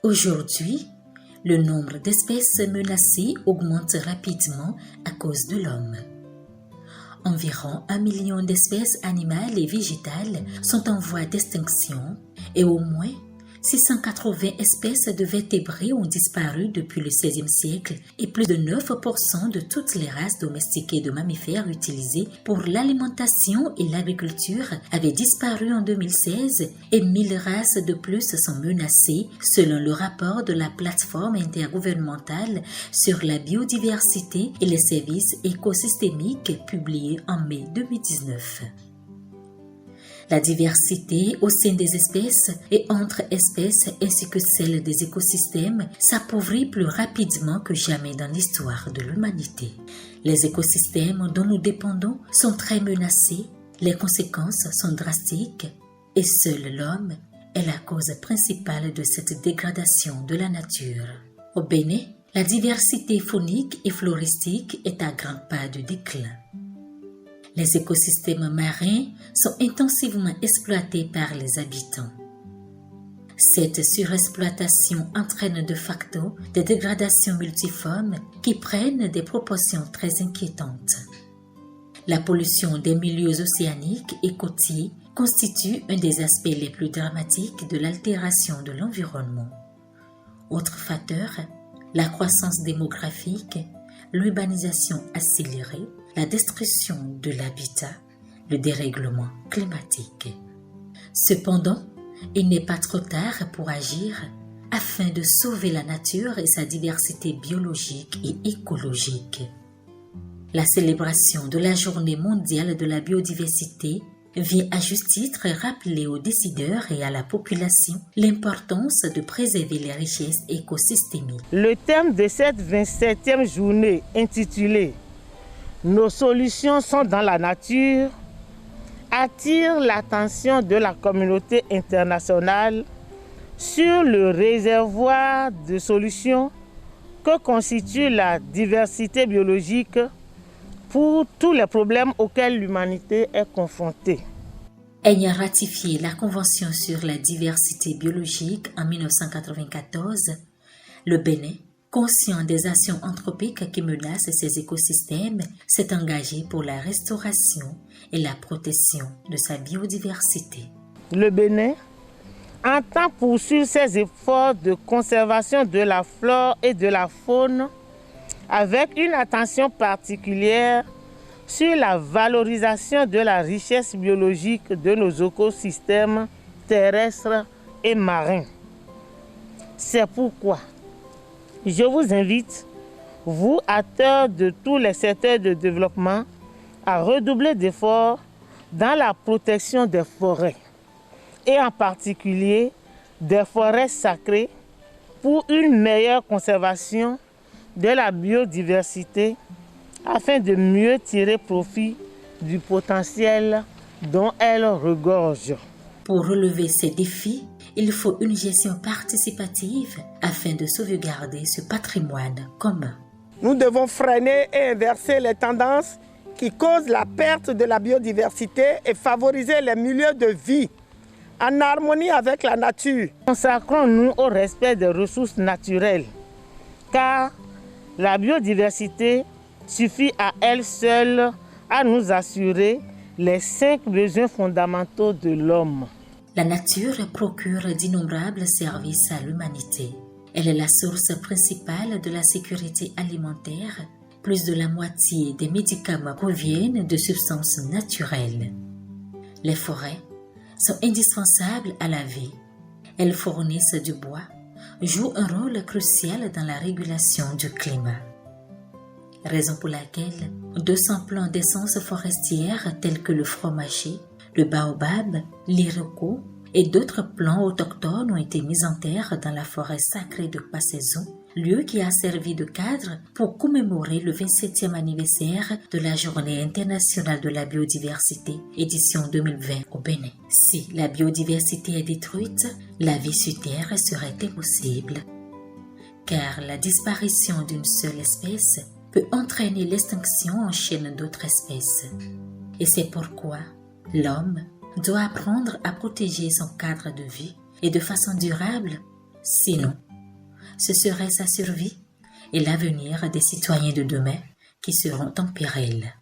Aujourd'hui, le nombre d'espèces menacées augmente rapidement à cause de l'homme. Environ 1 million d'espèces animales et végétales sont en voie d'extinction et au moins 680 espèces de vertébrés ont disparu depuis le XVIe siècle et plus de 9% de toutes les races domestiquées de mammifères utilisées pour l'alimentation et l'agriculture avaient disparu en 2016 et 1000 races de plus sont menacées selon le rapport de la plateforme intergouvernementale sur la biodiversité et les services écosystémiques publié en mai 2019. La diversité au sein des espèces et entre espèces ainsi que celle des écosystèmes s'appauvrit plus rapidement que jamais dans l'histoire de l'humanité. Les écosystèmes dont nous dépendons sont très menacés, les conséquences sont drastiques et seul l'homme est la cause principale de cette dégradation de la nature. Au Bénin, la diversité faunique et floristique est à grands pas de déclin. Les écosystèmes marins sont intensivement exploités par les habitants. Cette surexploitation entraîne de facto des dégradations multiformes qui prennent des proportions très inquiétantes. La pollution des milieux océaniques et côtiers constitue un des aspects les plus dramatiques de l'altération de l'environnement. Autre facteur, la croissance démographique, l'urbanisation accélérée, la destruction de l'habitat, le dérèglement climatique. Cependant, il n'est pas trop tard pour agir afin de sauver la nature et sa diversité biologique et écologique. La célébration de la Journée mondiale de la biodiversité vient à juste titre rappeler aux décideurs et à la population l'importance de préserver les richesses écosystémiques. Le thème de cette 27e journée intitulée « Nos solutions sont dans la nature » attire l'attention de la communauté internationale sur le réservoir de solutions que constitue la diversité biologique pour tous les problèmes auxquels l'humanité est confrontée. Ayant ratifié la Convention sur la diversité biologique en 1994, le Bénin, conscient des actions anthropiques qui menacent ces écosystèmes, s'est engagé pour la restauration et la protection de sa biodiversité. Le Bénin entend poursuivre ses efforts de conservation de la flore et de la faune avec une attention particulière sur la valorisation de la richesse biologique de nos écosystèmes terrestres et marins. C'est pourquoi je vous invite, vous, acteurs de tous les secteurs de développement, à redoubler d'efforts dans la protection des forêts, et en particulier des forêts sacrées, pour une meilleure conservation de la biodiversité, afin de mieux tirer profit du potentiel dont elles regorgent. Pour relever ces défis, il faut une gestion participative afin de sauvegarder ce patrimoine commun. Nous devons freiner et inverser les tendances qui causent la perte de la biodiversité et favoriser les milieux de vie en harmonie avec la nature. Consacrons-nous au respect des ressources naturelles, car la biodiversité suffit à elle seule à nous assurer les 5 besoins fondamentaux de l'homme. La nature procure d'innombrables services à l'humanité. Elle est la source principale de la sécurité alimentaire. Plus de la moitié des médicaments proviennent de substances naturelles. Les forêts sont indispensables à la vie. Elles fournissent du bois, jouent un rôle crucial dans la régulation du climat. Raison pour laquelle 200 plants d'essence forestière tels que le fromager, le baobab, l'iroko et d'autres plants autochtones ont été mis en terre dans la forêt sacrée de Passaison, lieu qui a servi de cadre pour commémorer le 27e anniversaire de la Journée internationale de la biodiversité, édition 2020 au Bénin. Si la biodiversité est détruite, la vie sur Terre serait impossible, car la disparition d'une seule espèce peut entraîner l'extinction en chaîne d'autres espèces. Et c'est pourquoi l'homme doit apprendre à protéger son cadre de vie et de façon durable, sinon ce serait sa survie et l'avenir des citoyens de demain qui seront en péril.